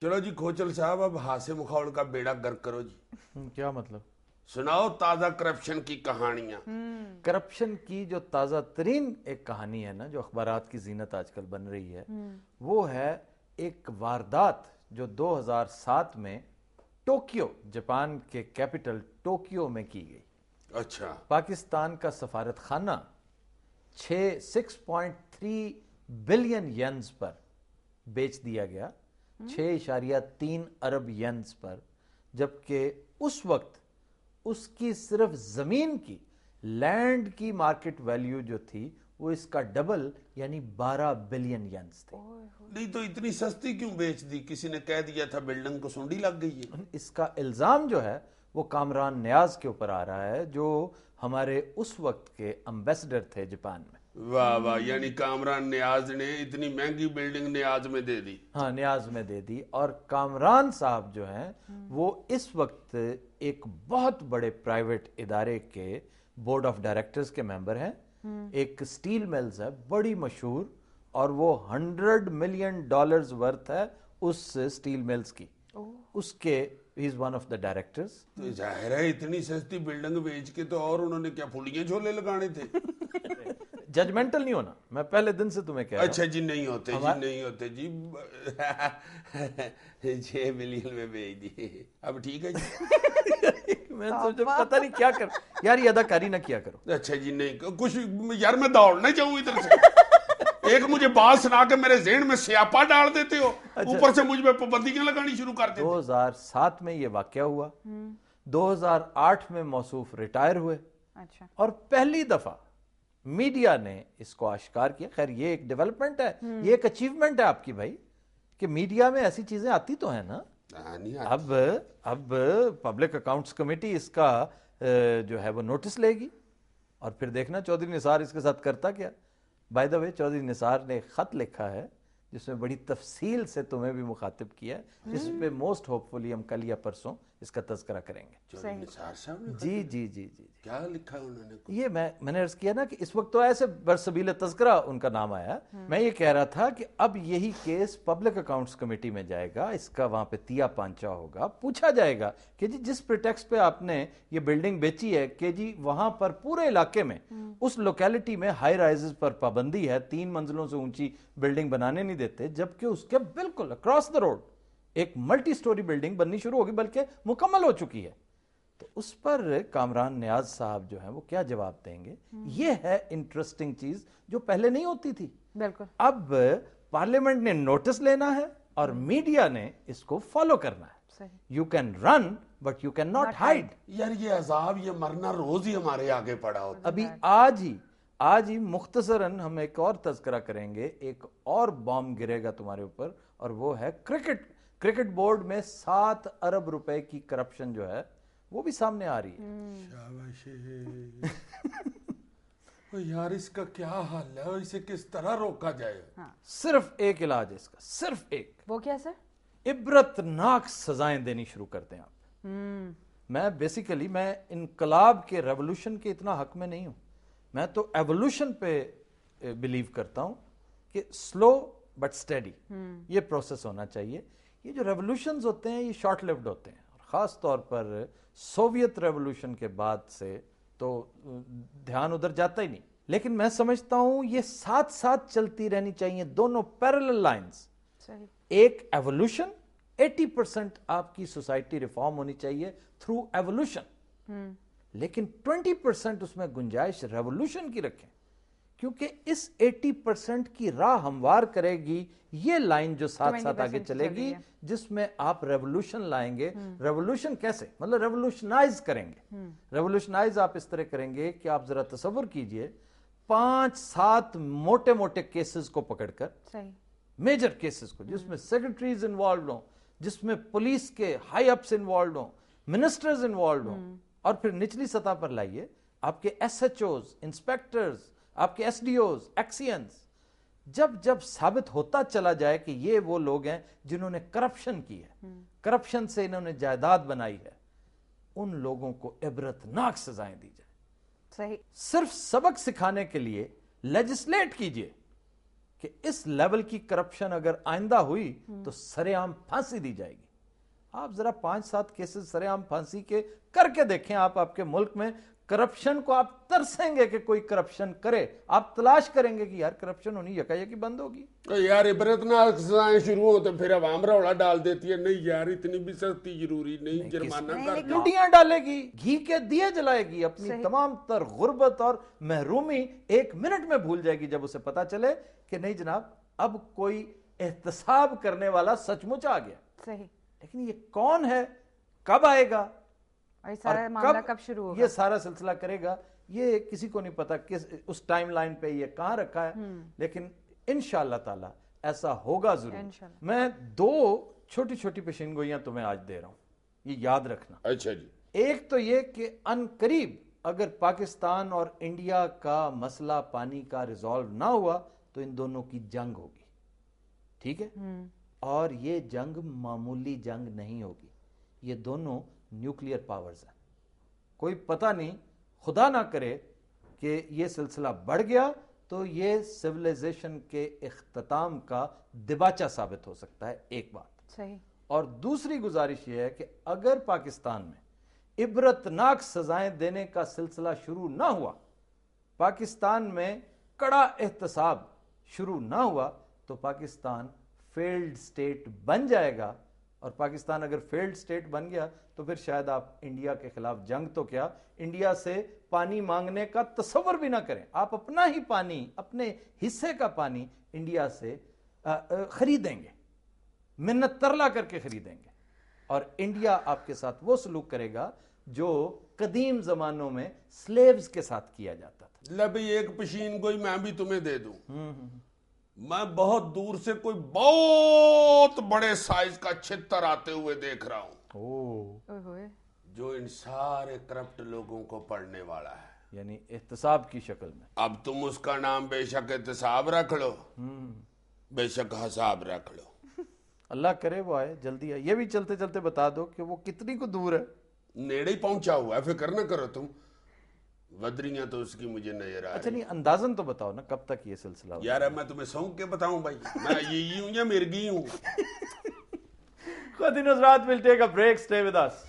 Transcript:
چلو جی کھوچل صاحب، اب ہاسے مخاول کا بیڑا گرک کرو جی، کیا مطلب؟ سناؤ تازہ کرپشن کی کہانیاں۔ کرپشن کی جو تازہ ترین ایک کہانی ہے نا، جو اخبارات کی زینت آج کل بن رہی ہے، وہ ہے ایک واردات جو 2007 میں ٹوکیو، جاپان کے کیپٹل ٹوکیو میں کی گئی۔ اچھا، پاکستان کا سفارت خانہ 6.3 بلین ینز پر بیچ دیا گیا، 6.3 ارب ینز پر، جبکہ اس وقت اس کی صرف زمین کی، لینڈ کی مارکیٹ ویلیو جو تھی وہ اس کا ڈبل یعنی 12 بلین ینز تھی۔ نہیں تو اتنی سستی کیوں بیچ دی؟ کسی نے کہہ دیا تھا بلڈنگ کو سونڈی لگ گئی ہے۔ اس کا الزام جو ہے وہ کامران نیاز کے اوپر آ رہا ہے، جو ہمارے اس وقت کے امبیسڈر تھے جاپان میں۔ واہ واہ، یعنی کامران نیاز نے اتنی مہنگی بلڈنگ نیاز میں دے دی۔ ہاں، نیاز میں دے دی۔ اور کامران صاحب جو ہیں وہ اس وقت ایک بہت بڑے پرائیویٹ ادارے کے بورڈ آف ڈائریکٹرز کے ممبر ہیں۔ ایک سٹیل ملز ہے بڑی مشہور، اور وہ $100 ملین ورتھ ہے اس سٹیل ملز کی، اس کے ہی is one of the directors. تو ظاہر ہے اتنی سستی بلڈنگ بیچ کے تو اور انہوں نے کیا پھلیاں جھولے لگانے تھے؟ ججمنٹل نہیں ہونا، میں پہلے دن سے تمہیں کہہ رہا ہوں۔ اچھا جی، نہیں ہوتے جی، نہیں ہوتے جی، 6 ملین میں بیچ دی، اب ٹھیک ہے جی۔ میں سوچا پتہ نہیں کیا کر یار، یہ اداکاری نہ کیا کرو۔ اچھا جی، نہیں کچھ یار، میں دوڑنا چاہوں ادھر سے، ایک مجھے بات سنا کے میرے ذہن میں سیاپا ڈال دیتے ہو، اوپر سے مجھ پہ پابندیاں لگانی شروع کر دیتے۔ 2007 میں یہ واقعہ ہوا، 2008 میں موصوف ریٹائر ہوئے، اور پہلی دفعہ میڈیا نے اس کو آشکار کیا۔ خیر یہ ایک ڈیولپمنٹ ہے، یہ ایک اچیومنٹ ہے آپ کی بھائی، کہ میڈیا میں ایسی چیزیں آتی تو ہیں نا۔ اب پبلک اکاؤنٹس کمیٹی اس کا جو ہے وہ نوٹس لے گی، اور پھر دیکھنا چودھری نثار اس کے ساتھ کرتا کیا۔ بائی دا وے، چودھری نثار نے ایک خط لکھا ہے جس میں بڑی تفصیل سے تمہیں بھی مخاطب کیا ہے، جس پہ موسٹ ہوپ فلی ہم کل یا پرسوں اس کا تذکرہ کریں گے۔ چودھری نثار صاحب نے جی جی جی جی، کیا لکھا ہے انہوں نے؟ یہ میں نے عرض کیا نا کہ اس وقت تو ایسے برسبیل تذکرہ ان کا نام آیا۔ میں یہ کہہ رہا تھا کہ اب یہی کیس پبلک اکاؤنٹس کمیٹی میں جائے گا، اس کا وہاں پہ تیا پانچا ہوگا، پوچھا جائے گا کہ جی جس پریٹیکسٹ پہ آپ نے یہ بلڈنگ بیچی ہے، کہ جی وہاں پر پورے علاقے میں اس لوکیلٹی میں ہائی رائزز پر پابندی ہے، 3 منزلوں سے اونچی بلڈنگ بنانے نہیں دیتے، جبکہ اس کے بالکل اکراس دا روڈ ایک ملٹی سٹوری بلڈنگ بننی شروع ہوگی، بلکہ مکمل ہو چکی ہے۔ تو اس پر کامران نیاز صاحب جو ہیں وہ کیا جواب دیں گے؟ یہ ہے انٹرسٹنگ چیز جو پہلے نہیں ہوتی تھی۔ بالکل، اب پارلیمنٹ نے نوٹس لینا ہے اور میڈیا نے اس کو فالو کرنا ہے۔ You can run but you can not hide. یار یہ عذاب، یہ مرنا روز ہی ہمارے آگے پڑا ہوتا۔ ابھی آج ہی مختصراً ہم ایک اور تذکرہ کریں گے، ایک اور بام گرے گا تمہارے اوپر، اور وہ ہے کرکٹ بورڈ میں 7 ارب روپے کی کرپشن جو ہے وہ بھی سامنے آ رہی ہے۔ شاباش یار، اس کا کیا حال ہے، اسے کس طرح روکا جائے؟ صرف ایک علاج ہے اس کا، صرف ایک، وہ کیا سر؟ عبرتناک سزائیں دینی شروع کرتے ہیں آپ۔ میں انقلاب کے ریولوشن کے اتنا حق میں نہیں ہوں، میں تو ایولوشن پہ بلیو کرتا ہوں کہ سلو بٹ سٹیڈی یہ پروسیس ہونا چاہیے۔ یہ جو ریولوشنز ہوتے ہیں یہ شارٹ لیوڈ ہوتے ہیں، اور خاص طور پر سوویت ریولوشن کے بعد سے تو دھیان ادھر جاتا ہی نہیں۔ لیکن میں سمجھتا ہوں یہ ساتھ ساتھ چلتی رہنی چاہیے، دونوں پیرلل لائنز۔ ایک ایولوشن، 80% آپ کی سوسائٹی ریفارم ہونی چاہیے تھرو ایولوشن، لیکن 20% اس میں گنجائش ریولوشن کی رکھیں، کیونکہ اس 80% کی راہ ہموار کرے گی یہ لائن جو ساتھ ساتھ آگے چلے گی، جس میں آپ ریولوشن لائیں گے۔ ریولوشن کیسے؟ مطلب ریولوشنائز کریں گے۔ ریولوشنائز آپ اس طرح کریں گے کہ آپ ذرا تصور کیجئے، 5-7 موٹے موٹے کیسز کو پکڑ کر، میجر کیسز کو، جس میں سیکرٹریز انوالوڈ ہوں، جس میں پولیس کے ہائی اپس انوالوڈ ہوں، منسٹرز انوالوڈ ہوں، اور پھر نچلی سطح پر لائیے آپ کے ایس ایچ اوز، انسپیکٹرز، آپ کے ایس ڈی اوز، ایکسینز۔ جب ثابت ہوتا چلا جائے کہ یہ وہ لوگ ہیں جنہوں نے کرپشن کی ہے، کرپشن سے انہوں نے جائیداد بنائی ہے، ان لوگوں کو عبرتناک سزائیں دی جائیں۔ صحیح، صرف سبق سکھانے کے لیے لیجسلیٹ کیجئے، کہ اس لیول کی کرپشن اگر آئندہ ہوئی تو سرے عام پھانسی دی جائے گی. آپ ذرا 5-7 کیسز سرے عام پھانسی کے کر کے دیکھیں. آپ کے ملک میں کرپشن کو آپ ترسیں گے کہ کوئی کرپشن کرے, آپ تلاش کریں گے کہ یار کرپشن ہونی یکایکی بند ہوگی. یار عبرتناک سزائیں شروع ہوتے پھر عوام روڑا ڈال دیتی ہے, نہیں یار اتنی بھی سختی ضروری نہیں, جرمانہ کر دو. لوٹیاں ڈالے گی, گھی کے دیے جلائے گی, اپنی تمام تر غربت اور محرومی 1 منٹ میں بھول جائے گی جب اسے پتا چلے کہ نہیں جناب اب کوئی احتساب کرنے والا سچ مچ آ گیا. صحیح. لیکن یہ کون ہے, کب آئے گا, اور سارا معاملہ کب شروع ہوگا, یہ سارا سلسلہ کرے گا, یہ کسی کو نہیں پتا کس اس ٹائم لائن پہ یہ کہاں رکھا ہے. لیکن انشاءاللہ تعالی ایسا ہوگا ضرور. میں 2 چھوٹی چھوٹی پیشین گوئیاں تمہیں آج دے رہا ہوں, یہ یاد رکھنا. اچھا جی. ایک تو یہ کہ ان قریب اگر پاکستان اور انڈیا کا مسئلہ پانی کا ریزالو نہ ہوا تو ان دونوں کی جنگ ہوگی, ٹھیک ہے, اور یہ جنگ معمولی جنگ نہیں ہوگی. یہ دونوں نیوکلیئر پاورز ہیں. کوئی پتہ نہیں, خدا نہ کرے کہ یہ سلسلہ بڑھ گیا تو یہ سویلائزیشن کے اختتام کا دباچہ ثابت ہو سکتا ہے. ایک بات. صحیح. اور دوسری گزارش یہ ہے کہ اگر پاکستان میں عبرتناک سزائیں دینے کا سلسلہ شروع نہ ہوا, پاکستان میں کڑا احتساب شروع نہ ہوا تو پاکستان فیلڈ سٹیٹ بن جائے گا. اور پاکستان اگر فیلڈ سٹیٹ بن گیا تو پھر شاید آپ انڈیا کے خلاف جنگ تو کیا, انڈیا سے پانی مانگنے کا تصور بھی نہ کریں. آپ اپنا ہی پانی, اپنے حصے کا پانی انڈیا سے خریدیں گے, منت ترلا کر کے خریدیں گے, اور انڈیا آپ کے ساتھ وہ سلوک کرے گا جو قدیم زمانوں میں سلیوز کے ساتھ کیا جاتا تھا. لبی ایک پشین کوئی میں بھی تمہیں دے دوں. میں بہت دور سے کوئی بہت بڑے سائز کا چھتر آتے ہوئے دیکھ رہا ہوں, جو ان سارے کرپٹ لوگوں کو پڑھنے والا ہے, یعنی احتساب کی شکل میں. اب تم اس کا نام بے شک احتساب رکھ لو, بے شک حساب رکھ لو. اللہ کرے وہ آئے, جلدی آئے. یہ بھی چلتے چلتے بتا دو کہ وہ کتنی کو دور ہے. نیڑے ہی پہنچا ہوا ہے, فکر نہ کرو تم. ودریاں تو اس کی مجھے نظر آ اچھا نہیں, اندازن تو بتاؤ نا کب تک یہ سلسلہ ہوگا. یار میں تمہیں سونک کے بتاؤں بھائی, میں یہی ہوں یا مرگی ہوں. خود ان حضرات will take a break, stay with us.